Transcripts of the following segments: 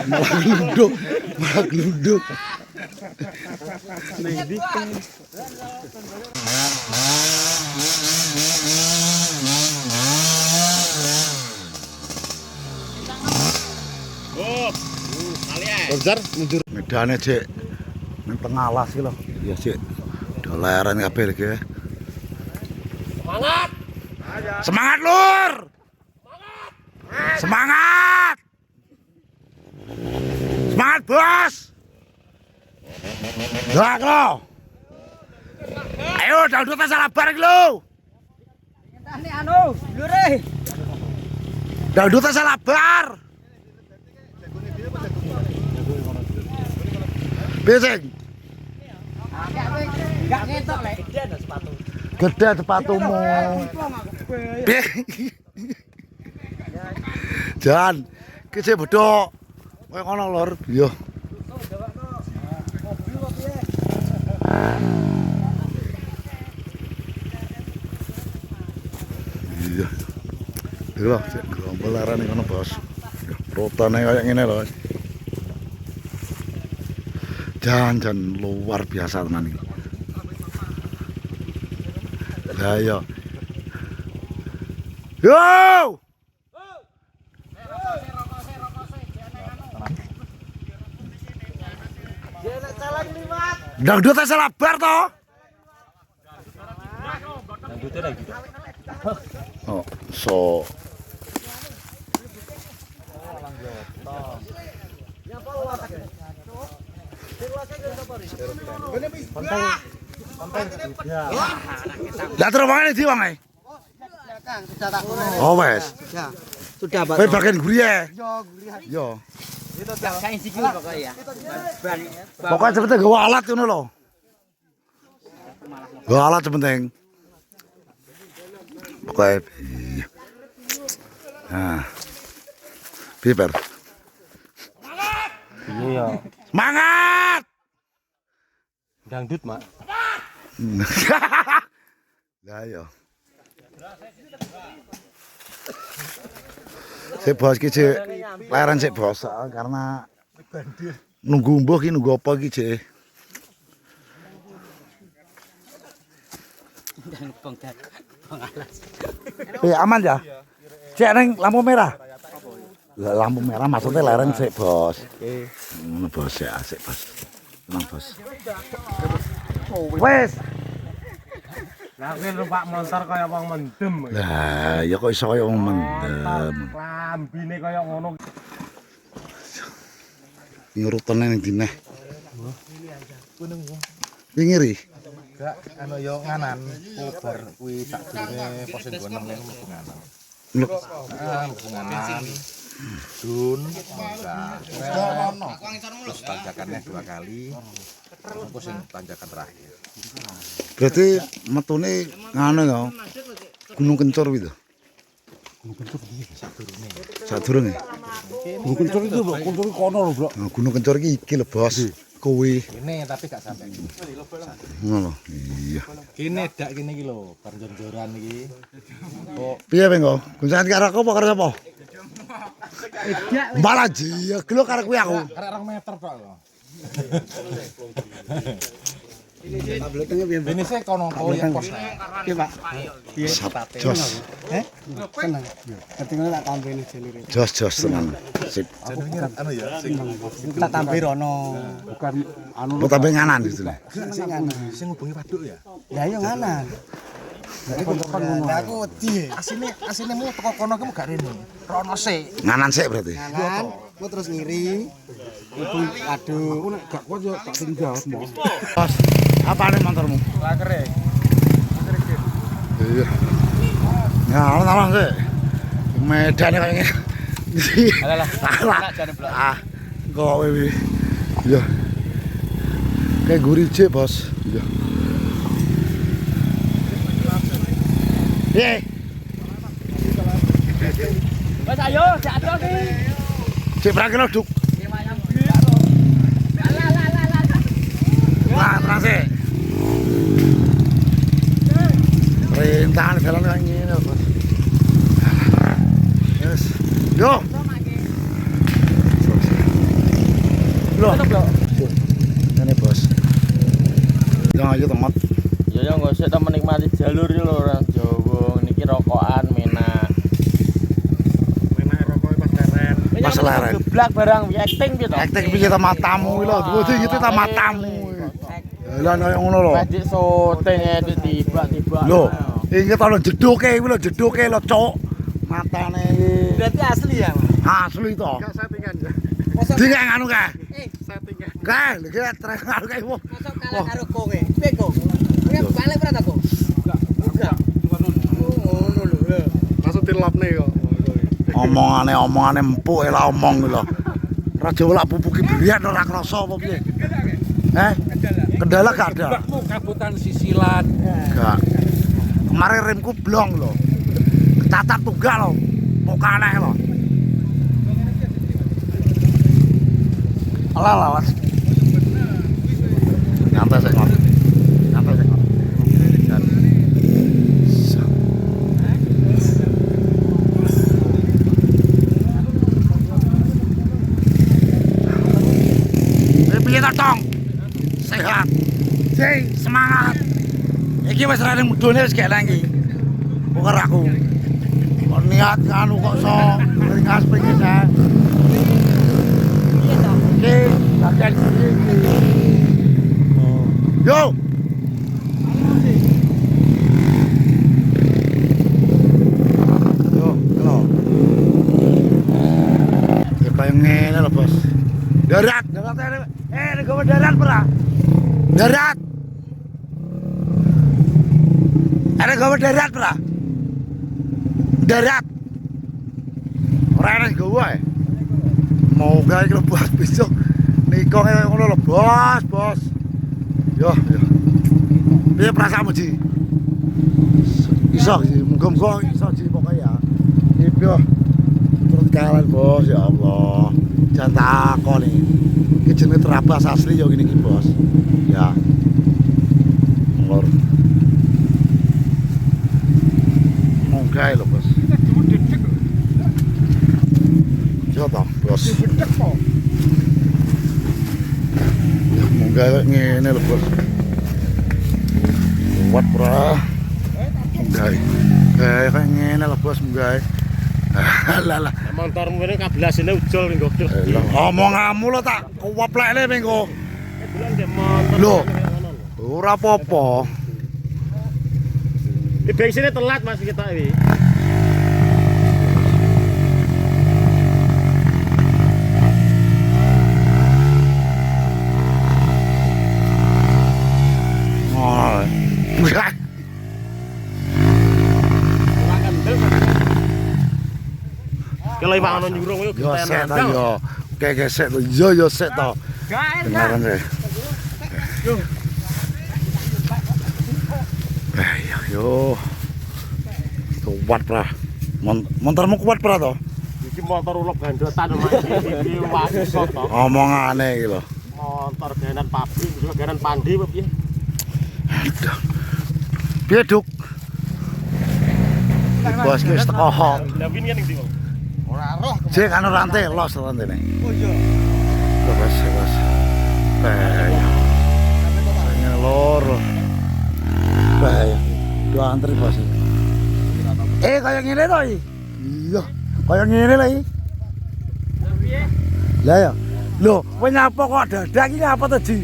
Malah glunduk, malah glunduk. Kejar mundur. Medane cek nang tengah alas iki lho. Ya cek. Doleran kabeh iki. Semangat. Semangat, Lur. Semangat. Semangat, Bos. Gerak lo. Ayo, dangdut salah bareng lo. Ini anu, lure. Dangdut salah bar. Bising. Enggak ngetok lek. Gede sepatu. Gede sepatumu. Jan, kece bedok. Kowe ngono lur. Yo. Iya. Iki lho, cek gerombol larane ngono, Bos. Rotane kayak ngene lho. Jan luar biasa tenan iki. Lah yo. Yo! Dangdut salah bar to. Dangdutnya lagi. Oh, so. Lah terus mangane di wae. Oh wes. Ya, sudah, Pak. Kowe bagian guriye. Yo, gurih. Yo. Itu kayak sikil pokoknya ya. Pokoknya sepenting gawa alat ngono lho. Gawa alat sepenting. Pokoknya iya. Nah. Piper. Iya. Semangat. Dangdut, Mak. Lah yo. Si Bos ki cek leren sik Bos karena nunggu mbuh ki nunggu apa ki cek. Aman ya? Cek neng lampu merah. Lah lampu merah maksudnya leren sik Bos. Ngono Bos ya asik Bos. Tenang Bos. Wes. Lah kuwi numpak motor kaya wong mendem. Lah ya kok iso kaya wong mendem. Klambine kaya ngono. Ngurutane ning dineh. Pingiri. Enggak, anu yo nganan, bar kuwi sakdurunge posen goneng ning nganan. Lho, Nganan. Dun, terus tanjakannya 2 kali, terus yang tanjakan terakhir. berarti metune ngene ya. Gunung Kencur gitu. Gunung Kencur iki sakdurunge. Sadurunge. Gunung Kencur itu lho, Kencur kono lho, Bro. Nah, Gunung Kencur iki lho, Bos. Kuwi. Ini tapi gak sampai. Ngono. Iya. Kene dak kene iki lho, bar jor-joran iki. Kok Piye ben kok? Guncangan karo aku apa karo sapa? Malah jiya gelo karo kuwi aku. arek 2 meter tok lho. Ini saya kono yang pos. Iya, Pak. Jos. Tenang. Ketinggalan tak tambahin jenenge. Jos tenan. Sip. Jenenge anu ya, sing Tak tambahin rono. bukan anu Mau tambah nganan gitu lah. Sing nganan. sing ngubungi waduk ya. Ya yo nganan. Lah aku wedi. Asine mu teko kono ki gak rene. Rono sik. Nganan sik berarti. Nganan, ku terus ngiri. Ibu aduh, Gak kuat yo tak tinggal semua. Bos, apane motormu? Lakere. Iya. Ya, tolong sih. Medan kayak gini. Alah. Ah, kok wewe. Iya. Kayak gurije, Bos. Iya. Ye. Mas ayo, jatuh ki. Cek berang kilo duk. Lah, terang sih. Perintahan jalan kayak gini, Bos. Yes. Yo. Loh. Ini bos. Jangan aja temat. Ya nggak usah menikmati jalur lho orang Jawa. Niki rokokan menak. Menak rokok pas leren. Pas leren. Geblak barang acting gitu. Aktek piye ta matamu lho. Dadi gitu ta matamu. Lah kaya ngono lho. Wajib syuting itu tiba-tiba. Lho, iki ta lho jeduke kuwi lho jeduke lho, Cuk. Matane iki. Berarti asli ya. Asli to. Enggak settingan ya. Di kayak nganu kae. Settingan. Kae, lho kayak trek nganu kae. Masuk kalah karo kowe. Piye kok? Kowe balik ora ta kok? Enggak. Ngono lho. Langsung dilapne kok. Omongane empuk lah omong lho. Raja lak pupuki berian ora krasa apa piye? Kendala gak ada. Kabutan Sisilan. Enggak. Kemarin remku blong lho. Cacat tunggal lho. Mau kaneh lho. Alah lawas. Nyantai sik ngono. Nyantai sik ngono. Piye ta, Tong? Sehat. Sing semangat. Iki wis rene mudune wis gak lagi. Pokoke aku. Kok niat anu kok iso ringas pengen ya. Iya toh. Iki bagian iki. Yo. Yo, halo. Ya kayak ngene lho, Bos. Darat, ini gue darat pernah. Darat. Ada gue darat pernah. Darat. Orang ini gue. Mau gak iki lho bos besok. Nikah ngono lho bos, bos. Yo, yo. Piye perasaanmu, Ji? Iso, Ji. Muga-muga iso, Ji, pokoke ya. Iki yo. Terus kalian, Bos, ya Allah. Jangan takon nih. Iki jenenge terabas asli yo ngene iki, Bos. Ya. Ngor. Monggae lho, Bos. Yo toh, Bos. Ya monggae ngene lho, Bos. Kuat pra. Monggae. Kayak ngene lho, Bos, monggae. Lah. Motormu ini kablasine ujol ning gokil. Omonganmu lo tak kuwaplekne mengko. Bulan ge motor. Lho. Ora apa-apa. Di bensinnya telat Mas kita ini. Oh. Kalau iwak ono nyurung yo Yo sek ta yo. Kayak sek to. Yo sek to. Beneran sih. Yo. Kuat pra. Motormu kuat pra to? Iki motor ulek gandotan iki iwak iso to. Omongane iki lho. Motor gawean pabrik juga gawean pandi apa piye? Piye, Duk? Bos wis teko. Lah win kan ning ndi, Bang? Ora roh. Cek anu rantai los rantene. Oh iya. Bos. Bahaya. Loro. Bahaya. Dua antri bos. Kayak ngene to iki. Iya. Kayak ngene lho iki. Lah ya. Lho, kowe nyapa kok dadak iki apa to, Ji?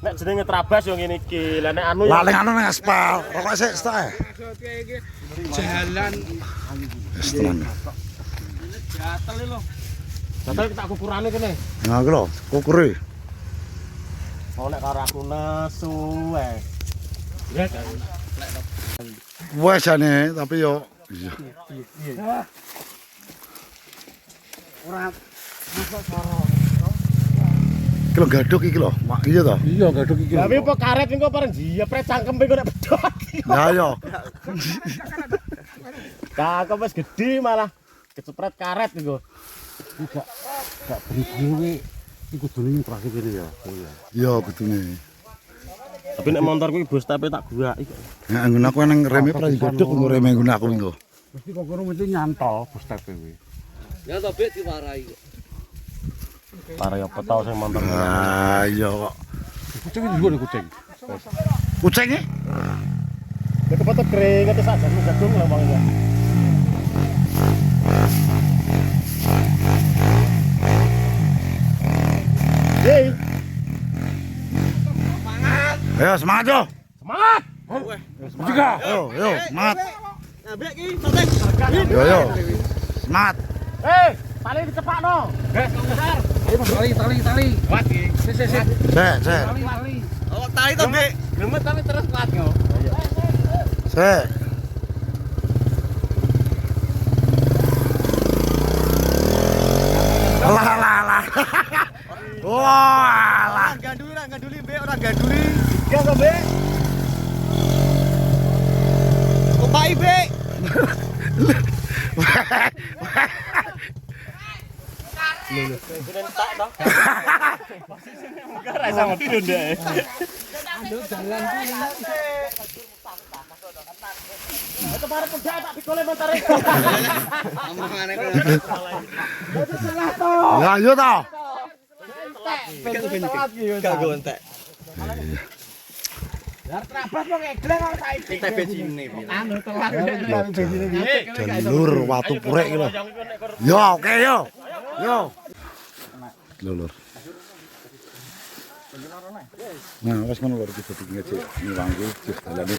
Nek jenenge trabas yo ngene iki. Lah nek anu Lah ning anu ning aspal. Rokok sik setae. Jalan. Wis tenan. Gatel lho. Gatel tak ukurane kene. Nah, iki lho, kukure. Oh nek karo aku nesu wae. Ya kan. Wes jane, tapi yo iya. Ora masuk soro. Iki lho gaduk iki lho. Mak iya to? Iya gaduk iki. Tapi apa karet engko pareng jiepret cangkempe kok nek bedhot. Lah yo. Cangkem wis gedhi malah kecepret karet engko. Gak beri dhewe. Iku kudune terakhir kene ya. Oh ya. Yo kudune. Tapi nek motorku iki bos tapi tak guaki kok. Nek nggon aku nang reme pra gaduk nggo reme nggon aku engko. Mesti kok kono mesti nyantol bos tepe kuwi. Ya to Bek diwarai kok. Tarik apa tau sing mantan. Ah iya kok. Kucing ini juga nih kucing. Kucingnya? Itu foto kering itu sak jan gadung lah bang ya. Hei, Ayo semangat yo. semangat. Juga. Yo semangat. Nah, bek iki, santai. Yo. Semangat. Tali dicepakno. Tali. Kuat iki. Sek. Tali. Oh, tali to, Bek. Gemet tapi terus kuat yo. Sek. Alah. Wah, alah. Ganduli, Bek, ora ganduli. Iya to, Bek. Opai, Bek. Presiden tak toh. Posisinya enggak ra sama tidur deh. Itu para pedak tak pikole motor itu. Amangane kok. Ya yo toh. Gak gontek. Kita bensine. Jalur watu purek iki lho. Yo oke yo. Yo. Lur. Nah, wis ngono lho iki dadi ngecek niwangku wis dalane.